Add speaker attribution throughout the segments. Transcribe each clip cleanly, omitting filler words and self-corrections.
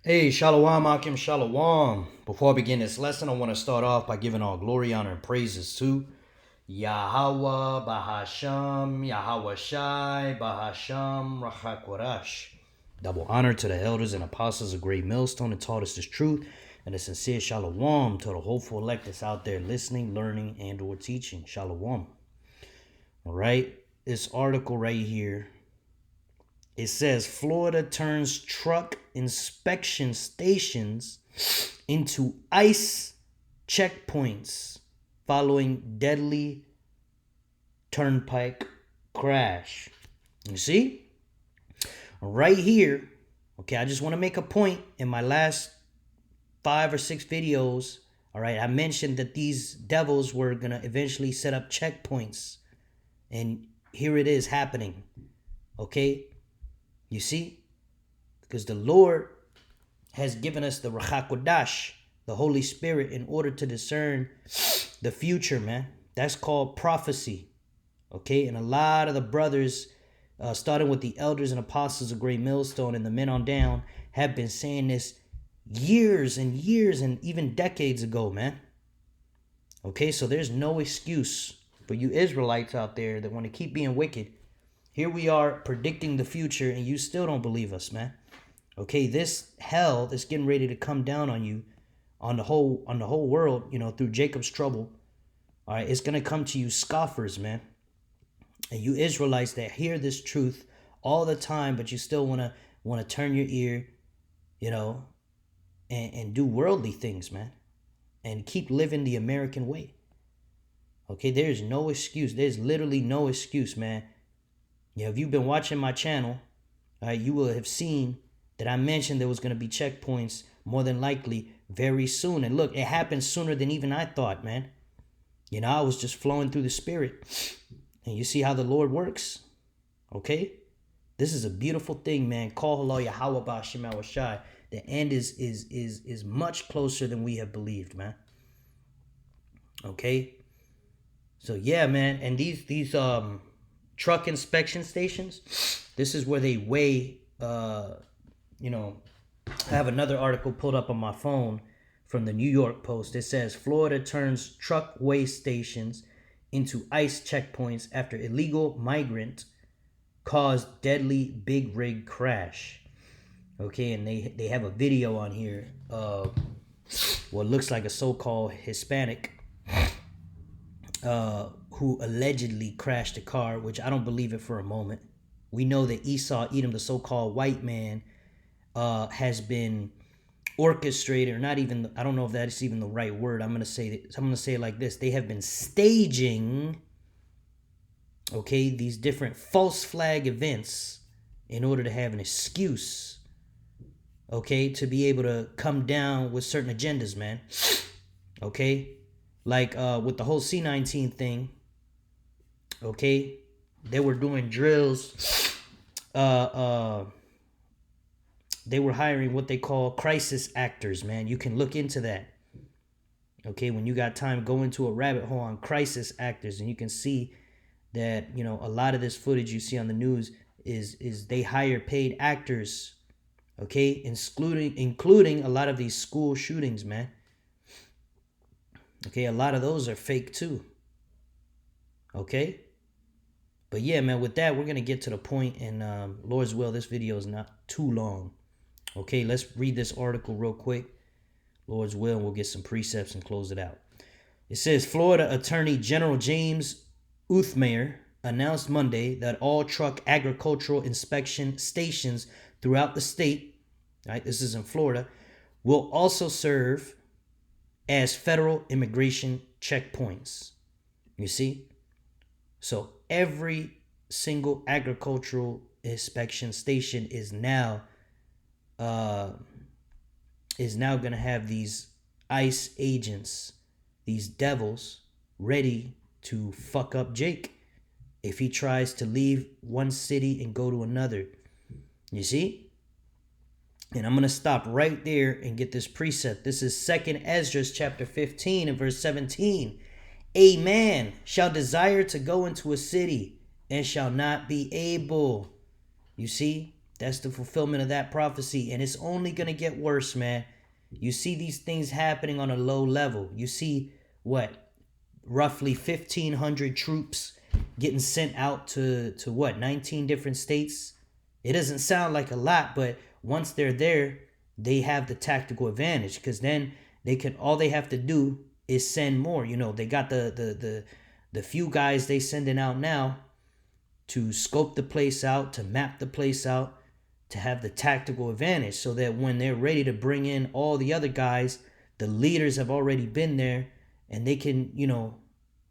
Speaker 1: Hey, Shalom, Akim Shalom. Before I begin this lesson, I want to start off by giving all glory, honor, and praises to Yahweh, Bahasham, Yahweh Shai, Bahasham, Rachakorash. Double honor to the elders and apostles of Great Millstone that taught us this truth, and a sincere Shalom to the hopeful elect that's out there listening, learning, and or teaching. Shalom. All right, this article right here, it says Florida turns truck inspection stations into ICE checkpoints following deadly turnpike crash. You see? Right here, okay, I just want to make a point. In my last 5 or 6 videos, all right, I mentioned that these devils were going to eventually set up checkpoints. And here it is happening. Okay? You see? Because the Lord has given us the Rachakodash, the Holy Spirit, in order to discern the future, man. That's called prophecy. Okay? And a lot of the brothers, starting with the elders and apostles of Great Millstone and the men on down, have been saying this years and years and even decades ago, man. Okay? So there's no excuse for you Israelites out there that want to keep being wicked. Here we are predicting the future and you still don't believe us, man. Okay, this hell that's getting ready to come down on you, on the whole world, through Jacob's trouble. All right, it's gonna come to you scoffers, man. And you Israelites that hear this truth all the time, but you still wanna turn your ear, and do worldly things, man. And keep living the American way. Okay, there's no excuse. There's literally no excuse, man. If you've been watching my channel, you will have seen that I mentioned there was going to be checkpoints more than likely very soon. And look, it happened sooner than even I thought, man. I was just flowing through the Spirit. And you see how the Lord works? Okay? This is a beautiful thing, man. Call hello Yahweh Ba'Shem Awashai. The end is much closer than we have believed, man. Okay? So yeah, man. And these truck inspection stations, this is where they weigh, I have another article pulled up on my phone from the New York Post. It says Florida turns truck weigh stations into ICE checkpoints after illegal migrant caused deadly big rig crash. Okay, and they have a video on here of what looks like a so-called Hispanic who allegedly crashed a car, which I don't believe it for a moment. We know that Esau, Edom, the so-called white man, has been orchestrated, or not even, I don't know if that is even the right word. I'm gonna say it like this: they have been staging, okay, these different false flag events in order to have an excuse, okay, to be able to come down with certain agendas, man. Okay, like with the whole C-19 thing. Okay, they were doing drills. They were hiring what they call crisis actors, man. You can look into that. Okay, when you got time, go into a rabbit hole on crisis actors, and you can see that, a lot of this footage you see on the news is they hire paid actors, okay, including a lot of these school shootings, man. Okay, a lot of those are fake too. Okay? But yeah, man, with that, we're going to get to the point, and Lord's will, this video is not too long. Okay, let's read this article real quick. Lord's will, and we'll get some precepts and close it out. It says, Florida Attorney General James Uthmayer announced Monday that all truck agricultural inspection stations throughout the state, right, this is in Florida, will also serve as federal immigration checkpoints. You see? So every single agricultural inspection station is now going to have these ICE agents, these devils, ready to fuck up Jake if he tries to leave one city and go to another. You see? And I'm going to stop right there and get this precept. This is 2nd Ezra chapter 15 and verse 17. A man shall desire to go into a city and shall not be able. You see? That's the fulfillment of that prophecy. And it's only going to get worse, man. You see these things happening on a low level. You see what? Roughly 1,500 troops getting sent out to what? 19 different states? It doesn't sound like a lot, but once they're there, they have the tactical advantage, because then all they have to do is send more. You know, they got the few guys they sending out now to scope the place out, to map the place out, to have the tactical advantage, so that when they're ready to bring in all the other guys, the leaders have already been there and they can, you know,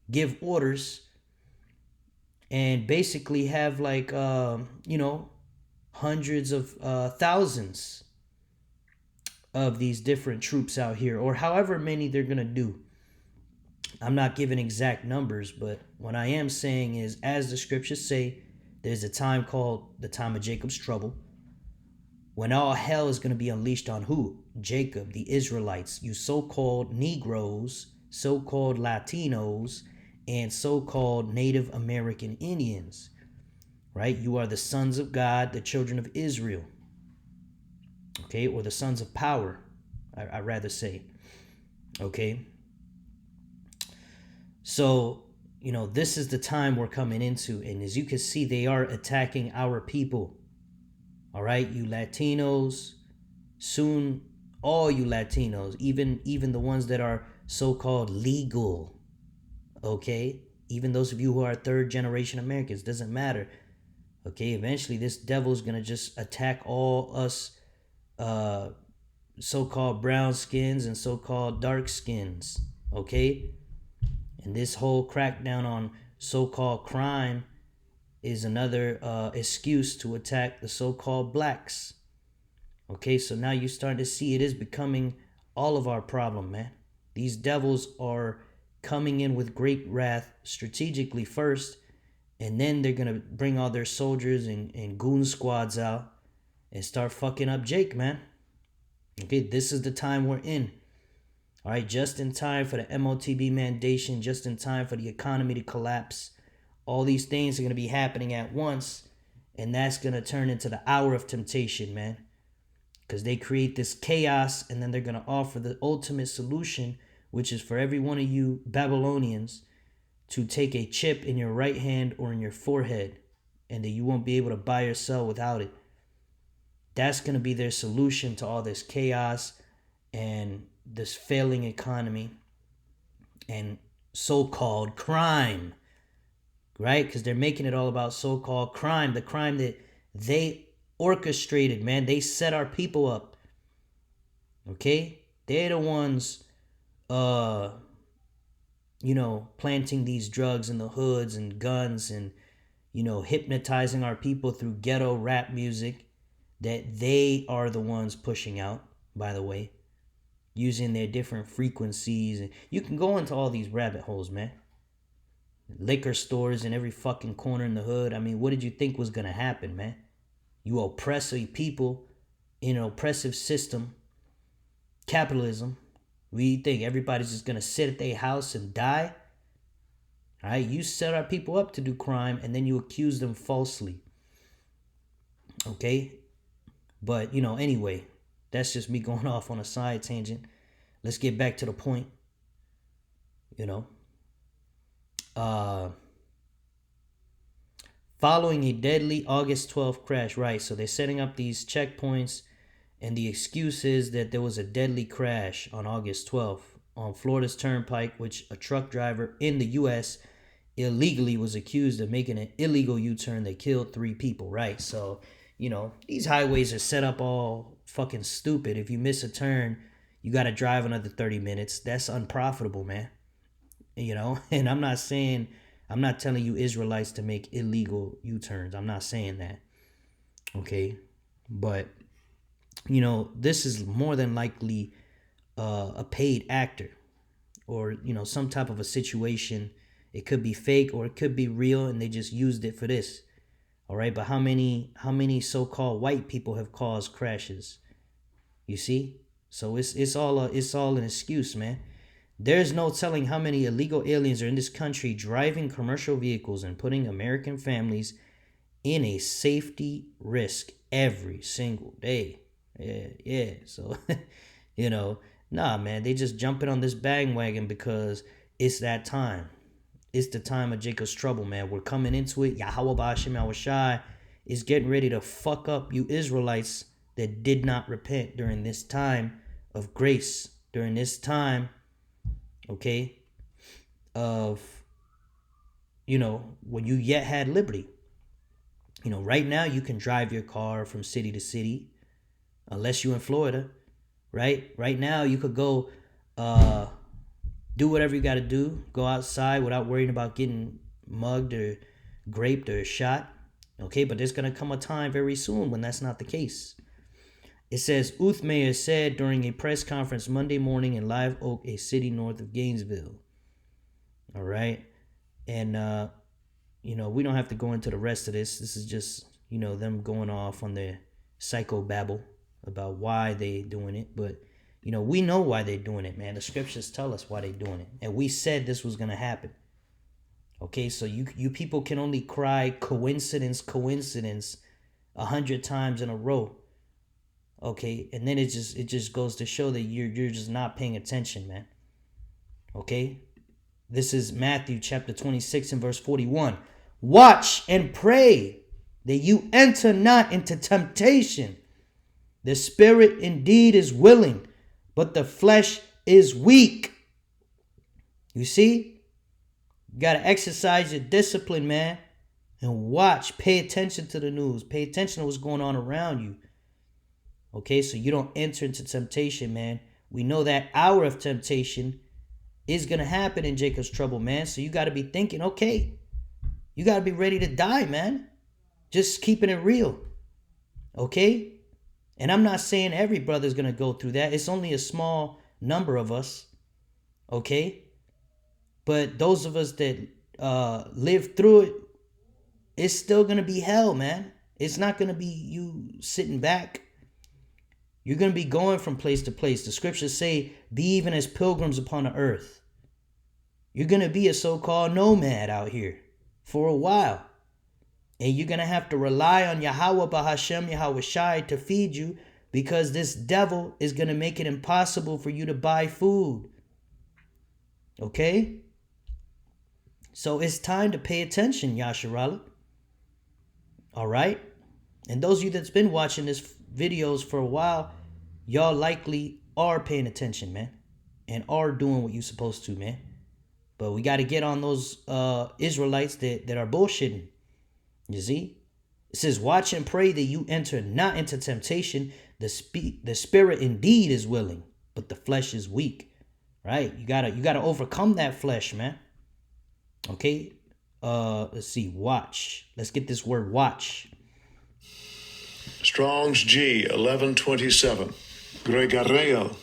Speaker 1: give orders and basically have like, you know, hundreds of thousands of these different troops out here, or however many they're going to do. I'm not giving exact numbers, but what I am saying is, as the scriptures say, there's a time called the time of Jacob's trouble, when all hell is going to be unleashed on who? Jacob, the Israelites, you so-called Negroes, so-called Latinos, and so-called Native American Indians, right? You are the sons of God, the children of Israel, okay? Or the sons of power, I'd rather say, okay? So, you know, this is the time we're coming into, and as you can see, they are attacking our people. All right, you Latinos, soon all you Latinos, even the ones that are so-called legal, okay? Even those of you who are third generation Americans, doesn't matter. Okay, eventually this devil's gonna just attack all us so-called brown skins and so-called dark skins, okay? And this whole crackdown on so-called crime is another excuse to attack the so-called blacks. Okay, so now you're starting to see it is becoming all of our problem, man. These devils are coming in with great wrath strategically first, and then they're going to bring all their soldiers and goon squads out and start fucking up Jake, man. Okay, this is the time we're in. All right, just in time for the MOTB mandation, just in time for the economy to collapse. All these things are going to be happening at once, and that's going to turn into the hour of temptation, man. Because they create this chaos, and then they're going to offer the ultimate solution, which is for every one of you Babylonians to take a chip in your right hand or in your forehead, and that you won't be able to buy or sell without it. That's going to be their solution to all this chaos and this failing economy and so-called crime. Right? Because they're making it all about so-called crime. The crime that they orchestrated, man. They set our people up. Okay? They're the ones, you know, planting these drugs in the hoods and guns and, you know, hypnotizing our people through ghetto rap music that they are the ones pushing out, by the way, using their different frequencies. And you can go into all these rabbit holes, man. Liquor stores in every fucking corner in the hood. I mean, what did you think was going to happen, man? You oppressive people in an oppressive system, capitalism. We think everybody's just going to sit at their house and die? All right, you set our people up to do crime and then you accuse them falsely. Okay? But, you know, anyway, that's just me going off on a side tangent. Let's get back to the point. You know? Following a deadly August 12th crash, right? So they're setting up these checkpoints, and the excuse is that there was a deadly crash on August 12th on Florida's Turnpike, which a truck driver in the U.S. illegally was accused of making an illegal U-turn that killed 3 people, right? So, you know, these highways are set up all fucking stupid. If you miss a turn, you got to drive another 30 minutes. That's unprofitable, man. You know, and I'm not telling you Israelites to make illegal U-turns. I'm not saying that. Okay. But, you know, this is more than likely a paid actor or, you know, some type of a situation. It could be fake or it could be real and they just used it for this. All right. But how many so-called white people have caused crashes? You see? So it's all an excuse, man. There's no telling how many illegal aliens are in this country driving commercial vehicles and putting American families in a safety risk every single day. Yeah. So, nah, man, they just jumping on this bandwagon because it's that time. It's the time of Jacob's trouble, man. We're coming into it. Yahweh Ba'ashem Yahushai is getting ready to fuck up you Israelites that did not repent during this time of grace, during this time, okay, of, when you yet had liberty. Right now you can drive your car from city to city, unless you're in Florida, right? Right now you could go do whatever you got to do, go outside without worrying about getting mugged or graped or shot, okay? But there's going to come a time very soon when that's not the case. It says, Uthmayer said during a press conference Monday morning in Live Oak, a city north of Gainesville. All right? And, we don't have to go into the rest of this. This is just, them going off on their psychobabble about why they doing it. But, we know why they're doing it, man. The scriptures tell us why they're doing it. And we said this was going to happen. Okay, so you people can only cry coincidence 100 times in a row. Okay, and then it just goes to show that you're just not paying attention, man. Okay? This is Matthew chapter 26 and verse 41. Watch and pray that you enter not into temptation. The spirit indeed is willing, but the flesh is weak. You see? You got to exercise your discipline, man. And watch. Pay attention to the news. Pay attention to what's going on around you. Okay, so you don't enter into temptation, man. We know that hour of temptation is going to happen in Jacob's trouble, man. So you got to be thinking, okay, you got to be ready to die, man. Just keeping it real. Okay? And I'm not saying every brother's going to go through that. It's only a small number of us. Okay? But those of us that live through it, it's still going to be hell, man. It's not going to be you sitting back. You're going to be going from place to place. The scriptures say, be even as pilgrims upon the earth. You're going to be a so-called nomad out here for a while. And you're going to have to rely on Yahweh Bahashem Yahushai to feed you, because this devil is going to make it impossible for you to buy food. Okay? So it's time to pay attention, Yasharala. All right? And those of you that's been watching this videos for a while, y'all likely are paying attention, man, and are doing what you're supposed to, man. But we got to get on those Israelites that are bullshitting. You see? It says, watch and pray that you enter not into temptation. The spirit indeed is willing, but the flesh is weak. Right? You gotta overcome that flesh, man. Okay? Let's see. Watch. Let's get this word watch.
Speaker 2: Strong's G 1127. Gregareo.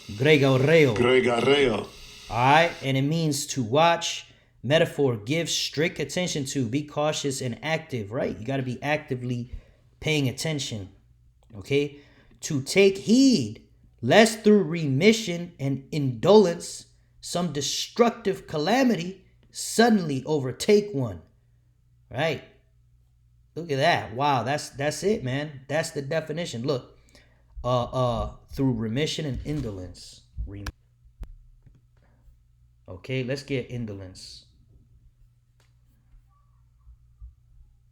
Speaker 1: All right, and it means to watch. Metaphor, give strict attention to, be cautious and active, right? You got to be actively paying attention, okay? To take heed, lest through remission and indolence, some destructive calamity suddenly overtake one, right? Look at that. Wow, that's it, man. That's the definition. Look, through remission and indolence. Okay, let's get indolence.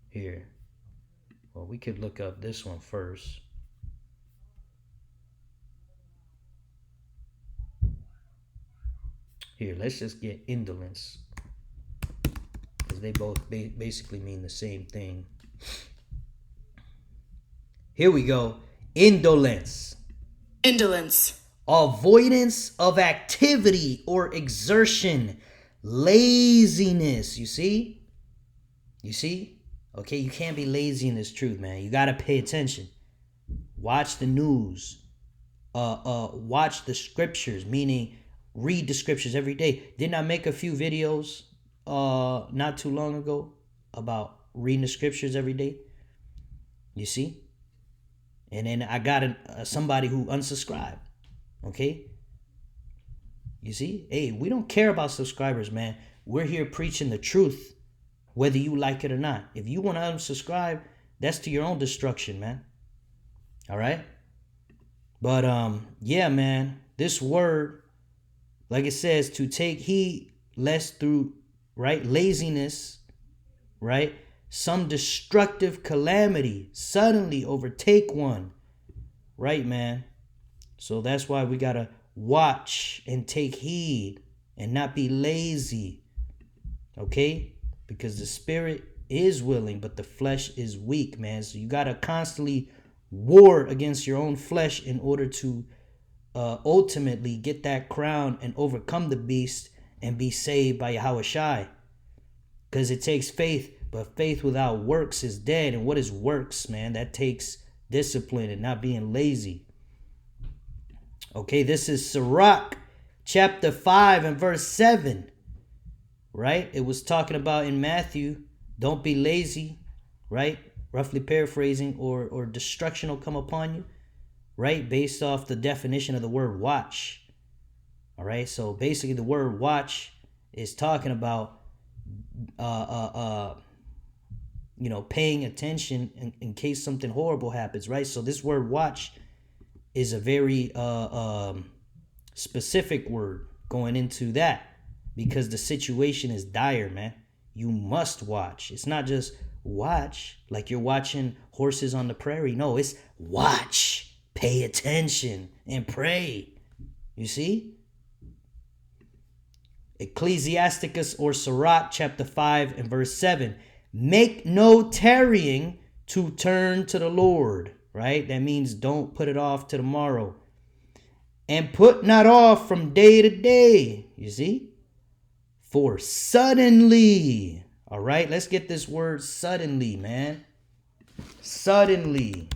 Speaker 1: Here. Well, we could look up this one first. Here, let's just get indolence, because they both basically mean the same thing. Here we go. Indolence. Avoidance of activity or exertion. Laziness. You see? Okay, you can't be lazy in this truth, man. You got to pay attention. Watch the news. Watch the scriptures, meaning read the scriptures every day. Didn't I make a few videos not too long ago about reading the scriptures every day? You see? And then I got somebody who unsubscribed. Okay? You see? Hey, we don't care about subscribers, man. We're here preaching the truth, whether you like it or not. If you want to unsubscribe, that's to your own destruction, man. All right. But yeah, man, this word, like it says, to take heed lest through right laziness, right, some destructive calamity suddenly overtake one. Right, man. So that's why we gotta watch and take heed and not be lazy. Okay? Because the spirit is willing, but the flesh is weak, man. So you gotta constantly war against your own flesh in order to ultimately get that crown and overcome the beast and be saved by Yahweh Shai. Because it takes faith, but faith without works is dead. And what is works, man? That takes discipline and not being lazy. Okay, this is Sirach chapter 5 and verse 7. Right? It was talking about in Matthew, don't be lazy, right? Roughly paraphrasing, or destruction will come upon you, right? Based off the definition of the word watch. All right, so basically the word watch is talking about paying attention in case something horrible happens, right? So this word watch is a very specific word going into that, because the situation is dire, man. You must watch. It's not just watch like you're watching horses on the prairie. No, it's watch, pay attention, and pray. You see? Ecclesiasticus or Sirach chapter 5 and verse 7. Make no tarrying to turn to the Lord. Right? That means don't put it off to tomorrow. And put not off from day to day. You see? For suddenly. All right, let's get this word suddenly, man. Suddenly.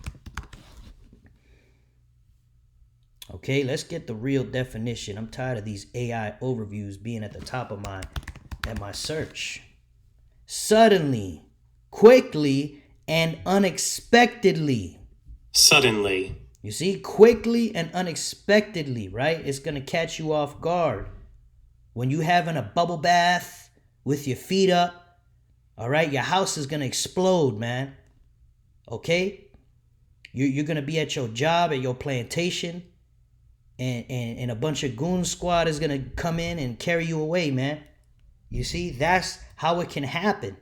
Speaker 1: Okay, let's get the real definition. I'm tired of these AI overviews being at the top of my search. Suddenly, quickly, and unexpectedly.
Speaker 3: Suddenly.
Speaker 1: You see, quickly and unexpectedly, right? It's going to catch you off guard. When you having a bubble bath with your feet up, all right, your house is going to explode, man. Okay? You're going to be at your job, at your plantation, and a bunch of goon squad is going to come in and carry you away, man. You see, that's how it can happen.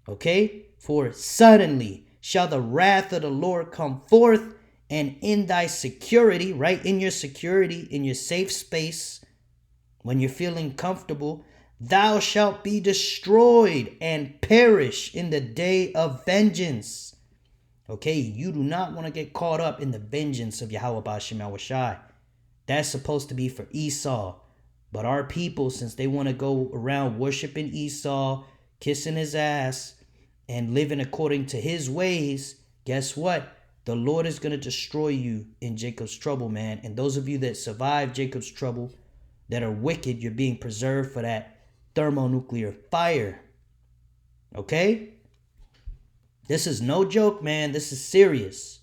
Speaker 1: Okay? For suddenly shall the wrath of the Lord come forth, and in thy security, right? In your security, in your safe space, when you're feeling comfortable, thou shalt be destroyed and perish in the day of vengeance. Okay, you do not want to get caught up in the vengeance of Yahweh Ba'ashem Yahushai. That's supposed to be for Esau. But our people, since they want to go around worshiping Esau, kissing his ass, and living according to his ways, guess what? The Lord is going to destroy you in Jacob's trouble, man. And those of you that survive Jacob's trouble, that are wicked, you're being preserved for that thermonuclear fire. Okay? This is no joke, man. This is serious.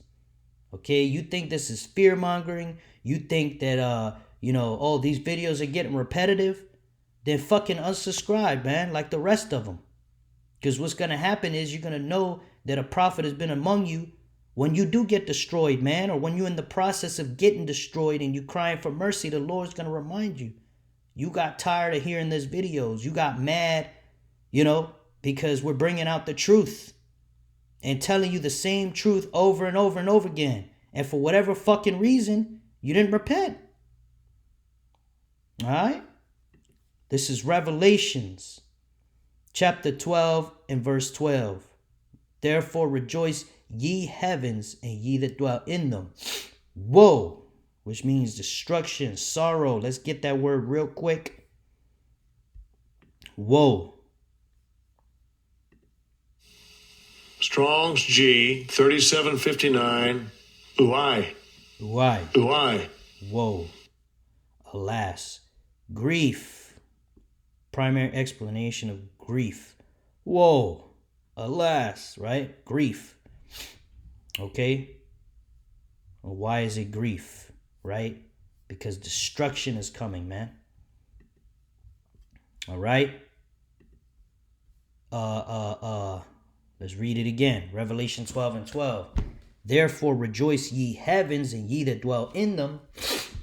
Speaker 1: Okay? You think this is fear-mongering? You think that, these videos are getting repetitive? Then fucking unsubscribe, man, like the rest of them. Because what's going to happen is you're going to know that a prophet has been among you when you do get destroyed, man, or when you're in the process of getting destroyed and you crying for mercy. The Lord's going to remind you. You got tired of hearing these videos. You got mad, because we're bringing out the truth and telling you the same truth over and over and over again. And for whatever fucking reason, you didn't repent. All right? This is Revelations chapter 12 and verse 12. Therefore rejoice, ye heavens, and ye that dwell in them. Woe, which means destruction, sorrow. Let's get that word real quick. Woe.
Speaker 2: Strong's G 3759. Uai.
Speaker 1: Why?
Speaker 2: Uai.
Speaker 1: Woe. Alas. Grief. Primary explanation of grief. Woe. Alas, right? Grief. Okay? Well, why is it grief, right? Because destruction is coming, man. All right? Let's read it again. Revelation 12 and 12. Therefore rejoice, ye heavens, and ye that dwell in them.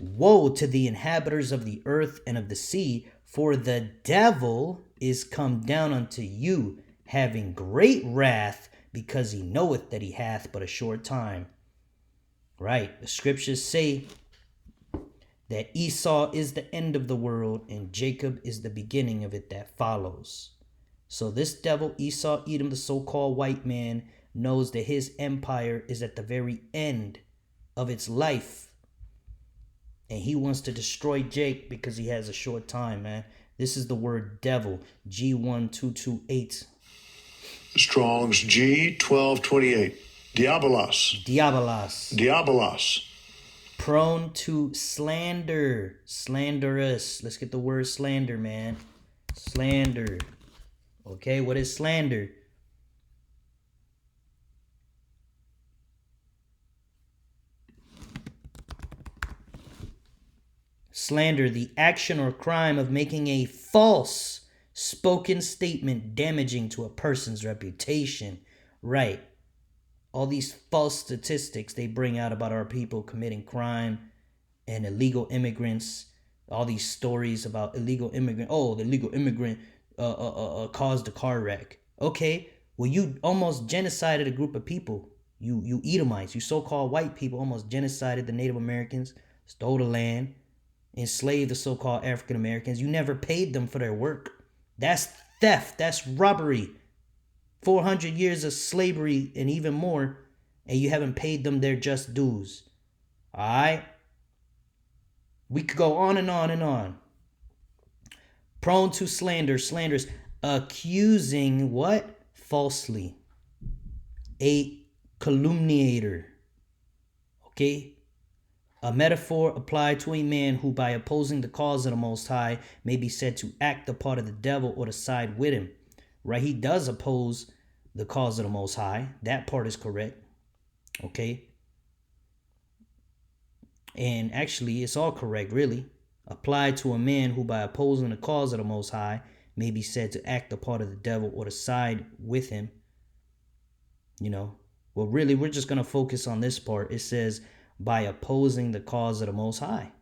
Speaker 1: Woe to the inhabitants of the earth and of the sea, for the devil is come down unto you, having great wrath, because he knoweth that he hath but a short time. Right, the scriptures say that Esau is the end of the world and Jacob is the beginning of it that follows. So this devil, Esau, Edom, the so-called white man, knows that his empire is at the very end of its life. And he wants to destroy Jake because he has a short time, man. This is the word devil, G1228.
Speaker 2: Strong's G1228. Diabolos.
Speaker 1: Diabolos.
Speaker 2: Diabolos.
Speaker 1: Prone to slander. Slanderous. Let's get the word slander, man. Slander. Okay, what is slander? Slander, the action or crime of making a false spoken statement damaging to a person's reputation. Right. All these false statistics they bring out about our people committing crime and illegal immigrants. All these stories about illegal immigrant. Oh, the illegal immigrant caused a car wreck. Okay, well, you almost genocided a group of people. You Edomites, you so-called white people almost genocided the Native Americans, stole the land, enslaved the so-called African Americans. You never paid them for their work. That's theft. That's robbery. 400 years of slavery and even more, and you haven't paid them their just dues. All right? We could go on and on and on. Prone to slander, slanderous, accusing what? Falsely. A calumniator. Okay? A metaphor applied to a man who, by opposing the cause of the Most High, may be said to act the part of the devil or to side with him. Right? He does oppose the cause of the Most High. That part is correct. Okay? And actually, it's all correct, really. Applied to a man who, by opposing the cause of the Most High, may be said to act the part of the devil or to side with him. You know? Well, really, we're just going to focus on this part. It says, by opposing the cause of the Most High.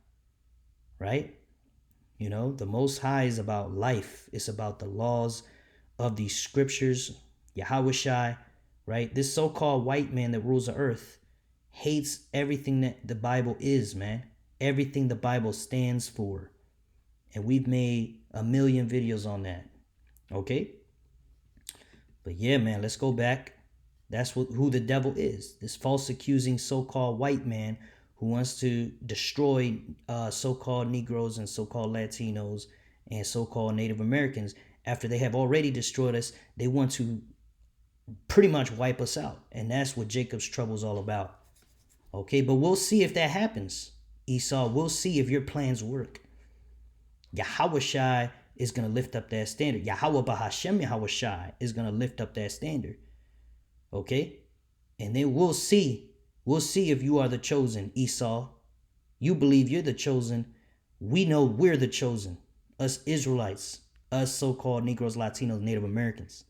Speaker 1: Right? You know, the Most High is about life. It's about the laws of these scriptures. Yahawashi, right? This so-called white man that rules the earth hates everything that the Bible is, man. Everything the Bible stands for. And we've made a million videos on that. Okay? But yeah, man, let's go back. That's who the devil is. This false accusing so-called white man who wants to destroy so-called Negroes and so-called Latinos and so-called Native Americans. After they have already destroyed us, they want to pretty much wipe us out. And that's what Jacob's trouble is all about. Okay, but we'll see if that happens. Esau, we'll see if your plans work. Yahawashi is going to lift up that standard. Yahweh Bahashem Yahawashi is going to lift up that standard. Okay? And then we'll see. We'll see if you are the chosen, Esau. You believe you're the chosen. We know we're the chosen. Us Israelites. Us so-called Negroes, Latinos, Native Americans.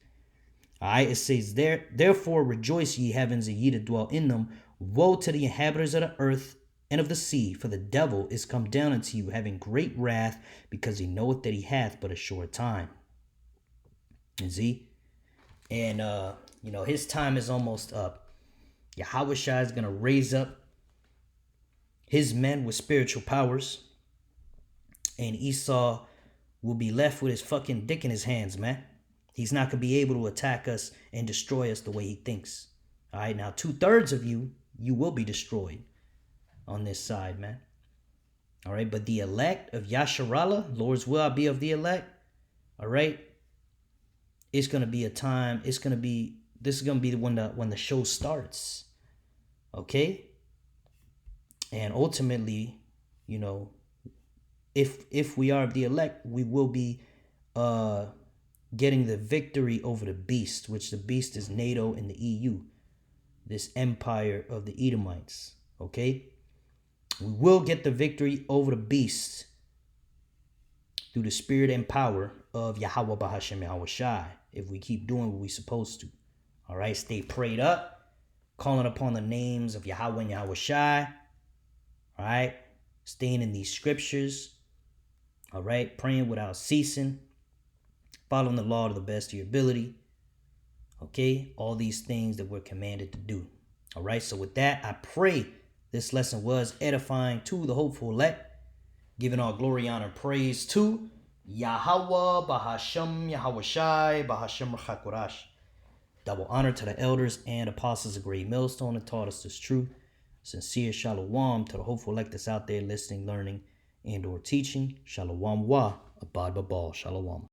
Speaker 1: All right, it says, therefore rejoice, ye heavens, and ye that dwell in them. Woe to the inhabitants of the earth and of the sea, for the devil is come down unto you, having great wrath, because he knoweth that he hath but a short time. And see? And, his time is almost up. Yahawashi is going to raise up his men with spiritual powers. And Esau will be left with his fucking dick in his hands, man. He's not going to be able to attack us and destroy us the way he thinks. All right, now 2/3 of you will be destroyed on this side, man. All right, but the elect of Yasharallah, Lord's will I be of the elect. All right, it's going to be a time, this is going to be when the show starts. Okay? And ultimately, if we are of the elect, we will be getting the victory over the beast, which the beast is NATO and the EU, this empire of the Edomites. Okay? We will get the victory over the beast through the spirit and power of Yahweh Bahashem Yahawashi if we keep doing what we're supposed to. All right? Stay prayed up. calling upon the names of Yahweh and Yahweh Shai, all right, staying in these scriptures, all right, praying without ceasing, following the law to the best of your ability, okay, all these things that we're commanded to do, all right. So with that, I pray this lesson was edifying to the hopeful elect, giving all glory, honor, and praise to Yahweh, Bahashem, Yahweh Shai, Bahashem Rachakorash. Double honor to the elders and apostles of Great Millstone that taught us this truth. Sincere shalom to the hopeful elect that's out there listening, learning, and or teaching. Shalom wa, abad babal, shalom.